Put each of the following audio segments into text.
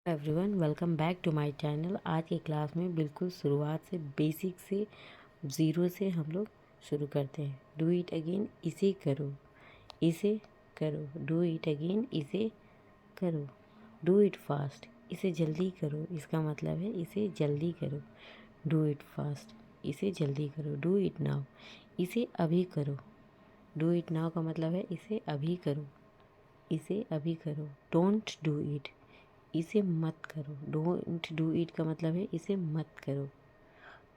Everyone, welcome back to my channel. आज की class में बिल्कुल शुरुआत से बेसिक से ज़ीरो से हम लोग शुरू करते हैं। डू इट अगेन, इसे करो, इसे करो। डू इट अगेन, इसे करो। डू इट फास्ट, इसे जल्दी करो। इसका मतलब है इसे जल्दी करो। डू इट फास्ट, इसे जल्दी करो। डू इट नाउ, इसे अभी करो। डू इट नाउ का मतलब है इसे अभी करो, इसे अभी करो। डोंट डू इट, इसे मत करो। डोंट डू इट का मतलब है इसे मत करो।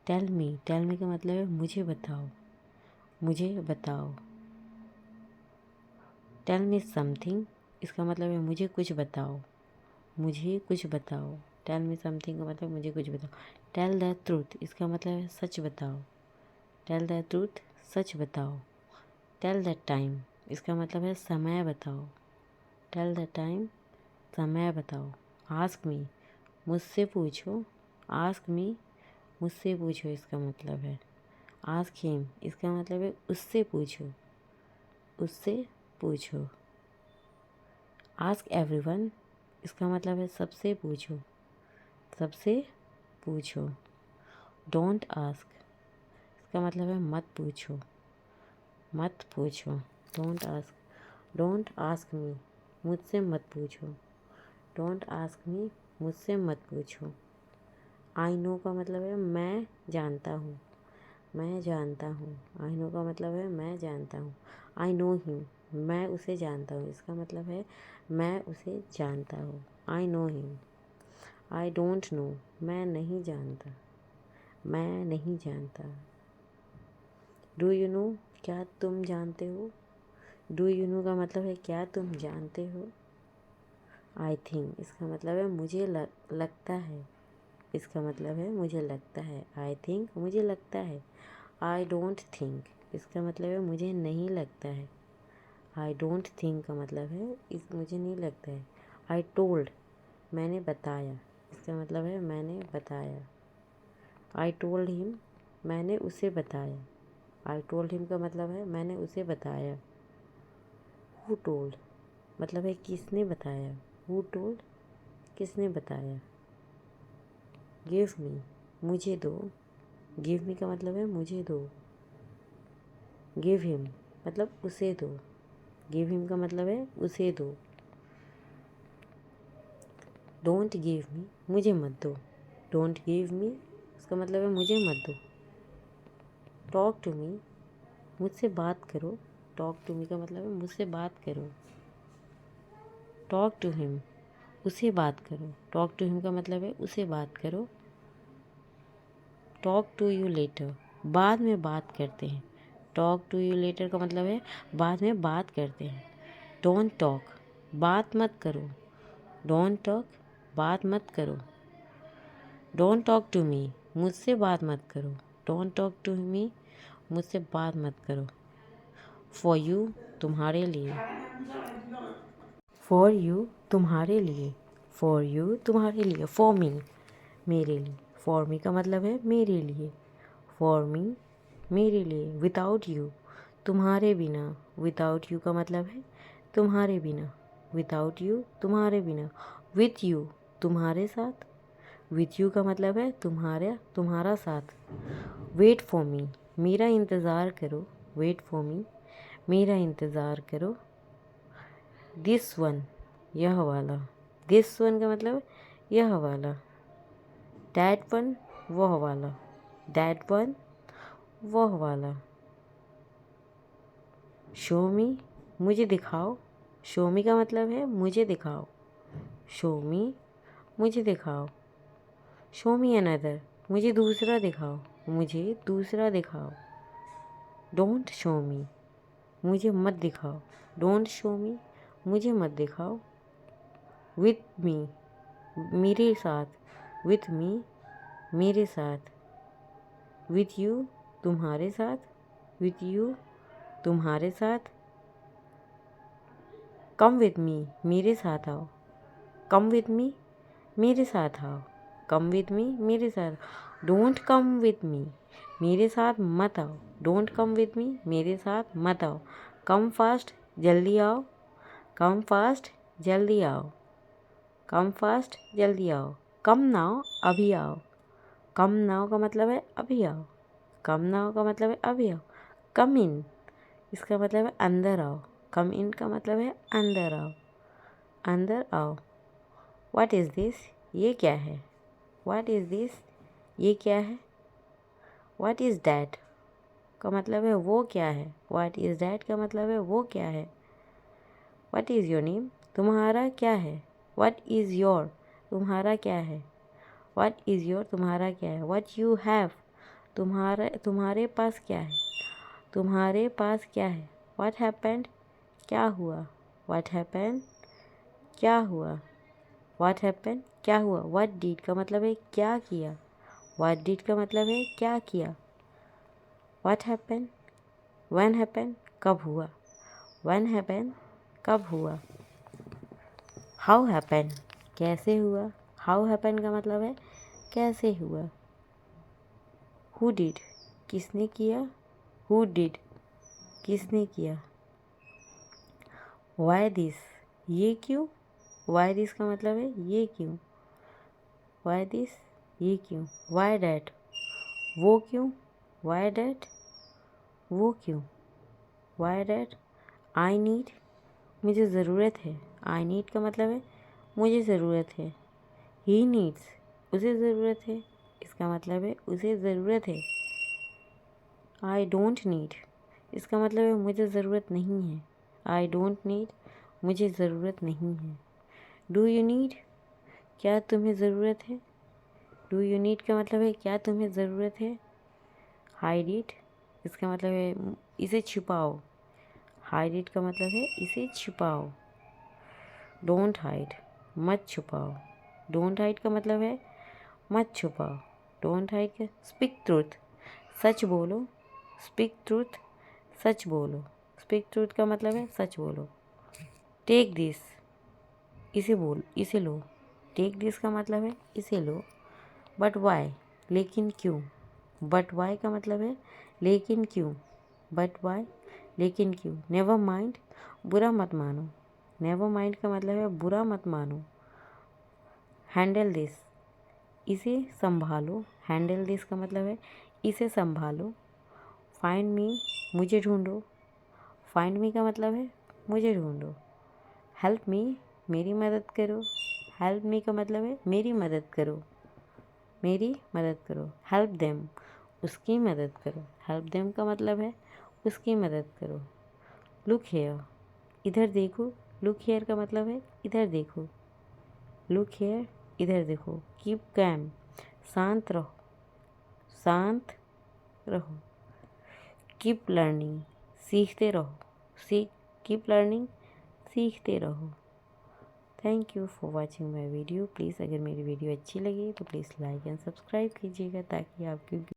टेल मी का मतलब है मुझे बताओ, मुझे बताओ। टेल मी समथिंग, इसका मतलब है मुझे कुछ बताओ, मुझे कुछ बताओ। टेल मी समथिंग का मतलब मुझे कुछ बताओ। टेल द ट्रूथ, इसका मतलब है सच बताओ। टेल द ट्रूथ, सच बताओ। टेल द टाइम, इसका मतलब है समय बताओ। टेल द टाइम, समय बताओ। आस्क मी, मुझसे पूछो। आस्क मी, मुझसे पूछो इसका मतलब है। आस्क हिम, इसका मतलब है उससे पूछो, उससे पूछो। आस्क एवरीवन, इसका मतलब है सबसे पूछो, सबसे पूछो। डोंट आस्क, इसका मतलब है मत पूछो, मत पूछो। Don't ask, don't ask me, मुझसे मत पूछो। डोंट आस्क मी, मुझसे मत पूछो। आई नो का मतलब है मैं जानता हूँ, मैं जानता हूँ। आई नो का मतलब है मैं जानता हूँ। आई नो हिम, मैं उसे जानता हूँ। इसका मतलब है मैं उसे जानता हूँ। I know him. I don't know, मैं नहीं जानता, मैं नहीं जानता। डू यू नो, क्या तुम जानते हो। डू यू नो का मतलब है क्या तुम जानते हो। आई थिंक, इसका मतलब है मुझे लगता है। इसका मतलब है मुझे लगता है। आई थिंक, मुझे लगता है। आई डोंट थिंक, इसका मतलब है मुझे नहीं लगता है। आई डोंट थिंक का मतलब है इस मुझे नहीं लगता है। आई टोल्ड, मैंने बताया। इसका मतलब है मैंने बताया। आई टोल्ड हिम, मैंने उसे बताया। आई टोल्ड हिम का मतलब है मैंने उसे बताया। हु टोल्ड, मतलब है किसने बताया। हु टोल्ड, किसने बताया। गिव मी, मुझे दो। गिव मी का मतलब है मुझे दो। गिव हिम, मतलब उसे दो। गिव हिम का मतलब है उसे दो। डोंट गिव मी, मुझे मत दो। डोंट गिव मी, उसका मतलब है मुझे मत दो। टॉक टू मी, मुझसे बात करो। टॉक टू मी का मतलब है मुझसे बात करो। टॉक टू हिम, उसे बात करो। टॉक टू हिम का मतलब है उसे बात करो। टॉक टू यू लेटर, बाद में बात करते हैं। टॉक टू यू लेटर का मतलब है बाद में बात करते हैं। डोंट टॉक, बात मत करो। डोंट टॉक, बात मत करो। डोंट टॉक टू मी, मुझसे बात मत करो। डोंट टॉक टू मी, मुझसे बात मत करो। फॉर यू, तुम्हारे लिए। फॉर यू, तुम्हारे लिए। फॉर यू, तुम्हारे लिए। फॉर मी, मेरे लिए। फॉर मी का मतलब है मेरे लिए। फॉर मी, मेरे लिए। विदाउट यू, तुम्हारे बिना। विदाउट यू का मतलब है तुम्हारे बिना। विदाउट यू, तुम्हारे बिना। विथ यू, तुम्हारे साथ। विथ यू का मतलब है तुम्हारा, तुम्हारा साथ। वेट फॉर मी, मेरा इंतज़ार करो। वेट फॉर मी, मेरा इंतज़ार करो। दिस वन, यह वाला। दिस वन का मतलब है यह वाला। दैट वन, वह वाला। दैट वन, वह वाला। शो मी, मुझे दिखाओ। शो मी का मतलब है मुझे दिखाओ। शो मी, मुझे दिखाओ। शो मी अनदर, मुझे दूसरा दिखाओ। मुझे दूसरा दिखाओ। डोंट शो मी, मुझे मत दिखाओ। डोंट शो मी, मुझे मत दिखाओ। विथ मी, मेरे साथ। विथ मी, मेरे साथ। विथ यू, तुम्हारे साथ। विथ यू, तुम्हारे साथ। कम विथ मी, मेरे साथ आओ। कम विथ मी, मेरे साथ आओ। कम विथ मी, मेरे साथ। डोंट कम विथ मी, मेरे साथ मत आओ। डोंट कम विथ मी, मेरे साथ मत आओ। कम फास्ट, जल्दी आओ। कम फास्ट, जल्दी आओ। कम फास्ट, जल्दी आओ। कम नाउ, अभी आओ। कम नाउ का मतलब है अभी आओ। कम नाउ का मतलब है अभी आओ। कम इन, इसका मतलब है अंदर आओ। कम इन का मतलब है अंदर आओ। अंदर आओ। व्हाट इज़ दिस, ये क्या है। व्हाट इज़ दिस, ये क्या है। व्हाट इज़ दैट का मतलब है वो क्या है। व्हाट इज़ दैट का मतलब है वो क्या है। व्हाट इज़ योर नेम, तुम्हारा क्या है। व्हाट इज़ योर, तुम्हारा क्या है। व्हाट इज़ योर, तुम्हारा क्या है। व्हाट यू हैव, तुम्हारे पास क्या है। तुम्हारे पास क्या है। व्हाट हैपेंड, क्या हुआ। व्हाट हैपेंड, क्या हुआ। व्हाट हैपेंड, क्या हुआ। व्हाट डिड का मतलब है क्या किया। व्हाट डिड का मतलब है क्या किया। व्हाट हैपेंड, व्हेन हैपेंड, कब हुआ। व्हेन हैपेंड, कब हुआ। हाउ हैपेंड, कैसे हुआ। हाउ हैपेंड का मतलब है कैसे हुआ। हु डिड, किसने किया। हु डिड, किसने किया। वाई दिस, ये क्यों। वाई दिस का मतलब है ये क्यों। वाई दिस, ये क्यों। वाई डैट, वो क्यों। वाई डैट, वो क्यों। वाई डैट, आई नीड, मुझे ज़रूरत है। आई नीड का मतलब है मुझे ज़रूरत है। ही नीड्स, उसे ज़रूरत है, इसका मतलब है उसे ज़रूरत है। आई डोंट नीड, इसका मतलब है मुझे ज़रूरत नहीं है। आई डोंट नीड, मुझे ज़रूरत नहीं है। डू यू नीड, क्या तुम्हें ज़रूरत है। डू यू नीड का मतलब है क्या तुम्हें ज़रूरत है। हाइड इट, इसका मतलब है इसे छुपाओ। हाइड इट का मतलब है इसे छुपाओ। डोंट हाइड, मत छुपाओ। डोंट हाइड का मतलब है मत छुपाओ। डोंट हाइड का स्पीक ट्रूथ, सच बोलो। स्पीक ट्रूथ, सच बोलो। स्पीक ट्रूथ का मतलब है सच बोलो। टेक दिस, इसे लो। टेक दिस का मतलब है इसे लो। बट वाई, लेकिन क्यों। बट वाई का मतलब है लेकिन क्यों। बट वाई, लेकिन क्यों। नेवर माइंड, बुरा मत मानो। नेवर माइंड का मतलब है बुरा मत मानो। हैंडल दिस, इसे संभालो। हैंडल दिस का मतलब है इसे संभालो। फाइंड मी, मुझे ढूंढो। फाइंड मी का मतलब है मुझे ढूंढो। हेल्प मी, मेरी मदद करो। हेल्प मी का मतलब है मेरी मदद करो। मेरी मदद करो। हेल्प देम, उसकी मदद करो। हेल्प देम का मतलब है उसकी मदद करो। लुक हेयर, इधर देखो। लुक हेयर का मतलब है इधर देखो। लुक हेयर, इधर देखो। कीप कैम, शांत रहो। शांत रहो। कीप लर्निंग, सीखते रहो। कीप लर्निंग, सीखते रहो। Thank you for watching my video. Please अगर मेरी वीडियो अच्छी लगी तो प्लीज़ लाइक एंड सब्सक्राइब कीजिएगा ताकि आपकी